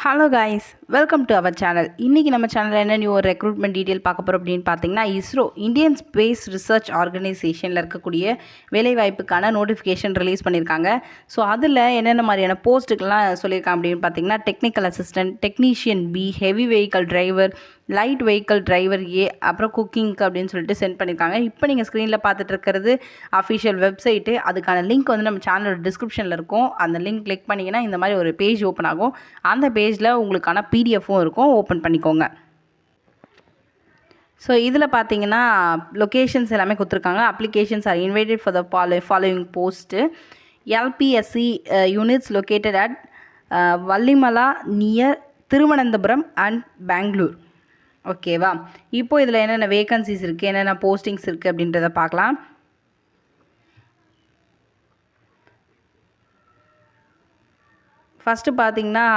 Hello guys, welcome to our channel. இன்றைக்கி நம்ம சேனலில் என்ன நியூ ஒரு ரெக்ரூட்மெண்ட் டீட்டெயில் பார்க்க போகிறோம் அப்படின்னு பார்த்தீங்கன்னா, இஸ்ரோ இந்தியன் ஸ்பேஸ் ரிசர்ச் ஆர்கனைசேஷனில் இருக்கக்கூடிய வேலைவாய்ப்புக்கான நோட்டிஃபிகேஷன் ரிலீஸ் பண்ணியிருக்காங்க. ஸோ அதில் என்னென்ன மாதிரியான போஸ்ட்டுக்கெல்லாம் சொல்லியிருக்காங்க அப்படின்னு பார்த்தீங்கன்னா, technical assistant, technician B, heavy vehicle driver, light vehicle driver A, அப்புறம் குக்கிங்க்கு அப்படின்னு சொல்லிட்டு சென்ட் பண்ணியிருக்காங்க. இப்போ நீங்கள் ஸ்க்ரீனில் பார்த்துட்டு இருக்கிறது அஃபிஷியல் வெப்சைட்டு. அதுக்கான லிங்க் வந்து நம்ம சேனலோட டிஸ்கிரிப்ஷனில் இருக்கும். அந்த லிங்க் கிளிக் பண்ணிங்கன்னா இந்த மாதிரி ஒரு பேஜ் ஓப்பன் ஆகும். அந்த பேஜில் உங்களுக்கான பிடிஎஃப்பும் இருக்கும், ஓப்பன் பண்ணிக்கோங்க. ஸோ இதில் பார்த்தீங்கன்னா லொக்கேஷன்ஸ் எல்லாமே கொடுத்துருக்காங்க. Applications are invited for the following post. LPSC units located at Valiamala near Thiruvananthapuram and Bangalore. ஓகேவா? இப்போது இதில் என்னென்ன வேகன்சிஸ் இருக்குது, என்னென்ன போஸ்டிங்ஸ் இருக்குது அப்படின்றத பார்க்கலாம். ஃபஸ்ட்டு பார்த்தீங்கன்னா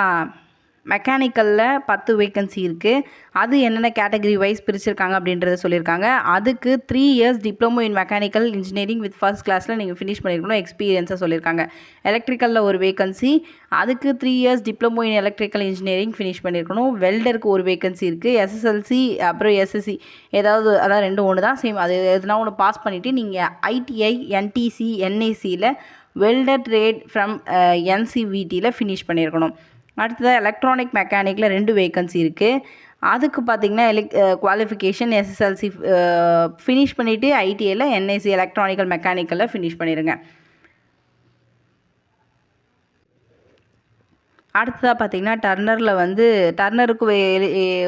மெக்கானிக்கலில் 10 வேக்கன்சி இருக்குது. அது என்னென்ன கேட்டகரி வைஸ் பிரிச்சிருக்காங்க அப்படின்றத சொல்லியிருக்காங்க. அதுக்கு 3 years diploma in mechanical engineering with first கிளாஸில் நீங்கள் ஃபினிஷ் பண்ணியிருக்கணும், எக்ஸ்பீரியன்ஸாக சொல்லியிருக்காங்க. எலக்ட்ரிக்கலில் ஒரு வேக்கன்சி, அதுக்கு 3 years diploma in electrical engineering finish பண்ணியிருக்கணும். வெல்டருக்கு ஒரு வேக்கன்சி இருக்குது. எஸ்எஸ்எல்சி அப்புறம் எஸ்எஸ்சி ஏதாவது, அதான் ரெண்டும் ஒன்று தான், சேம். அது எதுனா ஒன்று பாஸ் பண்ணிவிட்டு நீங்கள் ஐடிஐ, என்டிசி, என்ஏசியில் வெல்டர் ட்ரேட் ஃப்ரம் என்சிவிடியில் ஃபினிஷ் பண்ணியிருக்கணும். அடுத்ததாக எலக்ட்ரானிக் மெக்கானிக்கில் 2 வேக்கன்சி இருக்குது. அதுக்கு பார்த்திங்கன்னா குவாலிஃபிகேஷன் எஸ்எஸ்எல்சி ஃபினிஷ் பண்ணிவிட்டு ஐடிஐயில் என்ஐசி எலக்ட்ரானிக்கல் மெக்கானிக்கலில் ஃபினிஷ் பண்ணிடுங்க. அடுத்ததாக பார்த்திங்கன்னா டர்னரில் வந்து டர்னருக்கு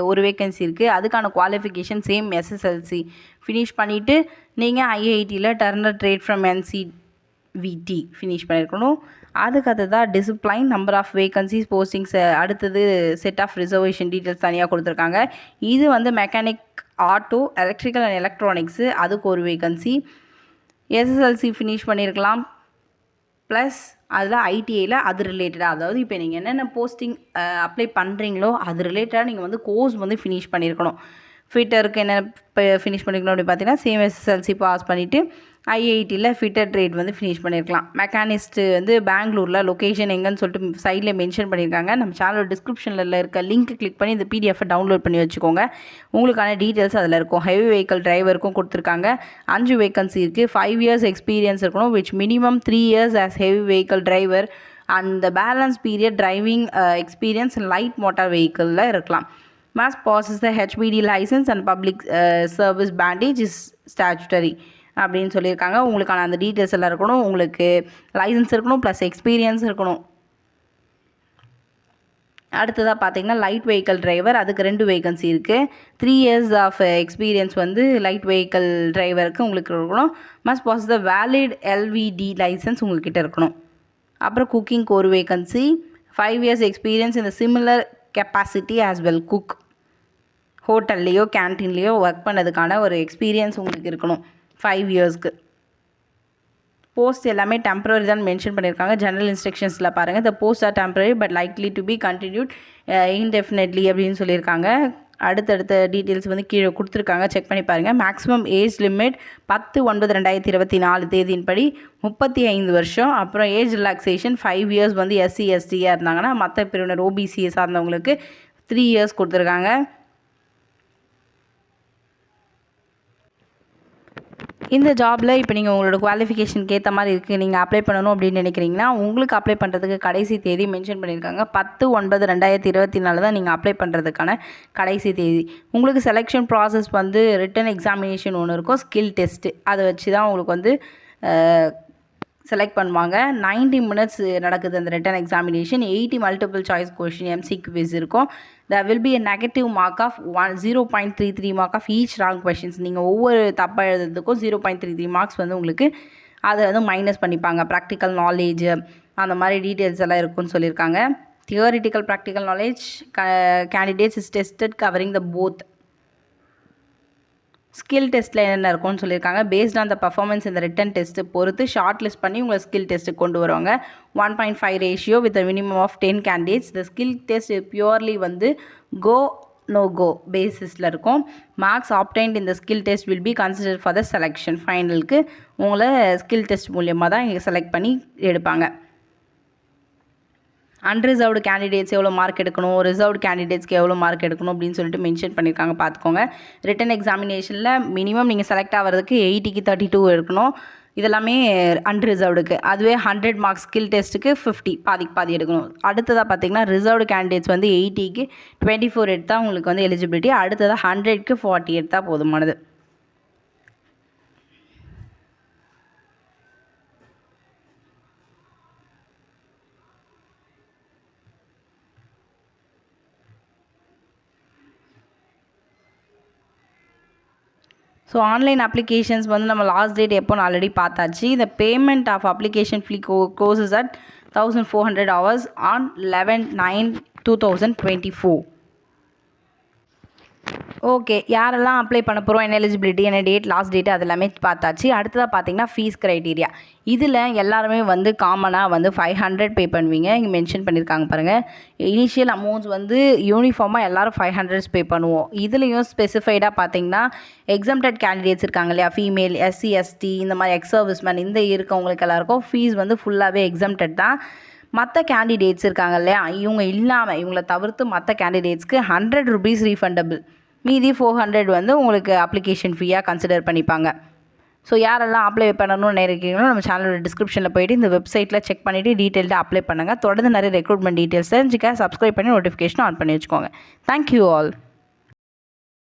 ஒரு வேக்கன்சி இருக்குது. அதுக்கான குவாலிஃபிகேஷன் சேம் எஸ்எஸ்எல்சி ஃபினிஷ் பண்ணிவிட்டு நீங்கள் ஐஐடியில் turner trade from NCVT finish பண்ணியிருக்கணும். அதுக்கு தான் discipline, number of vacancies, postings, அடுத்தது செட் ஆஃப் ரிசர்வேஷன் டீட்டெயில்ஸ் தனியாக கொடுத்துருக்காங்க. இது வந்து mechanic, auto, electrical and electronics, அதுக்கு ஒரு வேகன்சி. எஸ்எஸ்எல்சி ஃபினிஷ் பண்ணியிருக்கலாம், ப்ளஸ் அதில் ஐடிஐயில் அது ரிலேட்டடாக, அதாவது இப்போ நீங்கள் என்னென்ன போஸ்டிங் அப்ளை பண்ணுறீங்களோ அது ரிலேட்டடாக நீங்கள் வந்து கோர்ஸ் வந்து ஃபினிஷ் பண்ணியிருக்கணும். ஃபிட்டருக்கு என்ன ஃபினிஷ் பண்ணிக்கணும் அப்படின்னு பார்த்தீங்கன்னா சேம் எஸ்எஸ்எல்சி பாஸ் பண்ணிவிட்டு ஐஐடியில் ஃபிட்டர் ட்ரேட் வந்து ஃபினிஷ் பண்ணியிருக்கலாம். மெக்கானிஸ்ட்டு வந்து பெங்களூரில், லொக்கேஷன் எங்கன்னு சொல்லிட்டு சைடில் மென்ஷன் பண்ணியிருக்காங்க. நம்ம சேனலோட டிஸ்கிரிப்ஷனில் இருக்க லிங்க் கிளிக் பண்ணி இந்த பிடிஎஃபை டவுன்லோட் பண்ணி வச்சுக்கோங்க. உங்களுக்கான டீட்டெயில்ஸ் அதில் இருக்கும். ஹெவி வெஹிக்கல் டிரைவருக்கும் கொடுத்துருக்காங்க. 5 வேக்கன்சி இருக்குது. 5 இயர்ஸ் எக்ஸ்பீரியன்ஸ் இருக்கணும், which minimum 3 years as heavy vehicle driver and the balance period driving experience light motor வெஹிக்கிளில் இருக்கலாம். must possess the HBD license and public service bandage is statutory அப்படின்னு சொல்லியிருக்காங்க. உங்களுக்கான அந்த details எல்லாம் இருக்கணும். உங்களுக்கு லைசன்ஸ் இருக்கணும், ப்ளஸ் எக்ஸ்பீரியன்ஸ் இருக்கணும். அடுத்ததாக பார்த்தீங்கன்னா லைட் வெஹிக்கல் டிரைவர், அதுக்கு 2 வேகன்சி இருக்குது. 3 இயர்ஸ் ஆஃப் எக்ஸ்பீரியன்ஸ் வந்து லைட் வெஹிக்கல் டிரைவருக்கு உங்களுக்கு இருக்கணும். Must pass the valid LVD licence உங்கள்கிட்ட இருக்கணும். அப்புறம் குக்கிங்க்கு ஒரு வேகன்சி. 5 இயர்ஸ் எக்ஸ்பீரியன்ஸ் இந்த similar capacity as well cook. ஹோட்டல்லையோ கேன்டீன்லேயோ ஒர்க் பண்ணதுக்கான ஒரு எக்ஸ்பீரியன்ஸ் உங்களுக்கு இருக்கணும் 5 இயர்ஸ்க்கு. போஸ்ட் எல்லாமே டெம்பரரி தான் மென்ஷன் பண்ணியிருக்காங்க. ஜெனரல் இன்ஸ்ட்ரக்ஷன்ஸில் பாருங்கள், the post are temporary but likely to be continued indefinitely அப்படின்னு சொல்லியிருக்காங்க. அடுத்தடுத்த டீட்டெயில்ஸ் வந்து கீழே கொடுத்துருக்காங்க, செக் பண்ணி பாருங்கள். மேக்ஸிமம் ஏஜ் லிமிட் 10/9/2024 தேதியின்படி 35 வருஷம். அப்புறம் ஏஜ் ரிலாக்ஸேஷன் 5 இயர்ஸ் வந்து எஸ்சி எஸ்டியாக இருந்தாங்கன்னா, மற்ற பிரிவினர் ஓபிசியை சார்ந்தவங்களுக்கு 3 இயர்ஸ் கொடுத்துருக்காங்க. இந்த ஜாபில் இப்போ நீங்கள் உங்களோட குவாலிஃபிகேஷனுக்கு ஏற்ற மாதிரி இருக்குது, நீங்கள் அப்ளை பண்ணணும் அப்படின்னு நினைக்கிறீங்கன்னா உங்களுக்கு அப்ளை பண்ணுறதுக்கு கடைசி தேதி மென்ஷன் பண்ணியிருக்காங்க. 10/9/2024 தான் நீங்கள் அப்ளை பண்ணுறதுக்கான கடைசி தேதி. உங்களுக்கு செலெக்ஷன் ப்ராசஸ் வந்து ரிட்டன் எக்ஸாமினேஷன் ஒன்று இருக்கும், ஸ்கில் டெஸ்ட்டு, அதை வச்சு தான் உங்களுக்கு வந்து செலக்ட் பண்ணுவாங்க. 90 மினிட்ஸ் நடக்குது அந்த return examination. 80 multiple choice question MCQ quiz இருக்கும். there will be a negative mark of 0.33 mark of each wrong questions. நீங்கள் ஒவ்வொரு தப்பாக எழுதுறதுக்கும் 0.33 மார்க்ஸ் வந்து உங்களுக்கு அதை வந்து மைனஸ் பண்ணிப்பாங்க. ப்ராக்டிக்கல் நாலேஜ் அந்த மாதிரி டீட்டெயில்ஸ் எல்லாம் இருக்குன்னு சொல்லியிருக்காங்க. Theoretical practical knowledge candidates is tested covering the both. Skill டெஸ்ட்டில் என்னென்ன இருக்கும்னு சொல்லியிருக்காங்க. பேஸ்ட் ஆன் த பர்ஃபார்மன்ஸ் இந்த ரிட்டன் டெஸ்ட்டு பொறுத்து ஷார்ட் லிஸ்ட் பண்ணி உங்களை ஸ்கில் டெஸ்ட்டுக்கு கொண்டு வருவாங்க. 1.5 ratio with minimum of 10 candidates. இந்த ஸ்கில் டெஸ்ட் பியூர்லி வந்து கோ நோ கோ பேசிஸில் இருக்கும். மார்க்ஸ் ஆப்டைன்ட் இந்த skill test will be consider for the selection. ஃபைனலுக்கு உங்களை ஸ்கில் டெஸ்ட் மூலியமாக தான் இங்கே செலக்ட் பண்ணி எடுப்பாங்க. அன்ரிசர்வ்டு கேண்டிடேட்ஸ் எவ்வளோ மார்க் எடுக்கணும், ரிசர்வ்டு கேண்டிடேட்ஸ்க்கு எவ்வளோ மார்க் எடுக்கணும் அப்படின்னு சொல்லிட்டு மென்ஷன் பண்ணியிருக்காங்க பார்த்துக்கோங்க. ரிட்டன் எக்ஸாமினேஷனில் மினிமம் நீங்கள் செலக்ட் ஆகிறதுக்கு 80க்கு 32 இருக்கணும். இதெல்லாமே அன்ரிசர்வ்டுக்கு. அதுவே 100 மார்க்ஸ் ஸ்கில் டெஸ்ட்டுக்கு 50 பாதிக்கு பாதி எடுக்கணும். அடுத்ததாக பார்த்தீங்கன்னா ரிசர்வ்டு கேண்டிடேட்ஸ் வந்து 80க்கு 24 எடுத்தால் உங்களுக்கு வந்து எலிஜிபிலிட்டி. அடுத்ததாக 100க்கு 40 எடுத்தால் போதுமானது. ஸோ ஆன்லைன் அப்ளிகேஷன்ஸ் வந்து நம்ம லாஸ்ட் டேட் எப்போன்னு ஆல்ரெடி பார்த்தாச்சு. இந்த payment of application fee courses at 1400 hours on 11/9/2024. Okay, யாரெல்லாம் அப்ளை பண்ண போகிறோம், என்ன எலிஜிபிலிட்டி, என்ன டேட், லாஸ்ட் டேட் அது எல்லாமே பார்த்தாச்சு. அடுத்ததாக பார்த்தீங்கன்னா ஃபீஸ் க்ரைட்டீரியா. இதில் எல்லாருமே வந்து காமனாக வந்து 500 பே பண்ணுவீங்க. இங்கே மென்ஷன் பண்ணியிருக்காங்க பாருங்கள். இனிஷியல் அமௌண்ட்ஸ் வந்து யூனிஃபார்மாக எல்லோரும் 500 பே பண்ணுவோம். இதுலேயும் ஸ்பெசிஃபைடாக பார்த்தீங்கன்னா எக்ஸம்டட் கேண்டிடேட்ஸ் இருக்காங்க இல்லையா, ஃபீமேல், எஸ்சி, எஸ்டி, இந்த மாதிரி எக்ஸ் சர்வீஸ்மேன், இந்த இருக்கவங்களுக்கு எல்லாருக்கும் ஃபீஸ் வந்து ஃபுல்லாகவே எக்ஸம்டட் தான். மற்ற கேண்டிடேட்ஸ் இருக்காங்க இல்லையா, இவங்கள தவிர்த்து மற்ற கேண்டிடேட்ஸ்க்கு 100 rupees ரீஃபண்டபிள். மீதி 400 வந்து உங்களுக்கு அப்ளிகேஷன் ஃபீயாக கன்சிடர் பண்ணிப்பாங்க. ஸோ யாரெல்லாம் அப்ளை பண்ணணும்னு நினைக்கிறீங்களோ நம்ம சேனலோட டிஸ்கிரிப்ஷனில் போய்ட்டு இந்த வெப்சைட்டில் செக் பண்ணிவிட்டு டீட்டெயில்டாக அப்ளை பண்ணுங்கள். தொடர்ந்து நிறைய ரெக்ரூட்மெண்ட் டீட்டெயில்ஸ் தெரிஞ்சுக்க சப்ஸ்கிரைப் பண்ணி நோட்டிஃபிகேஷன் ஆன் பண்ணி வச்சுக்கோங்க. Thank you all.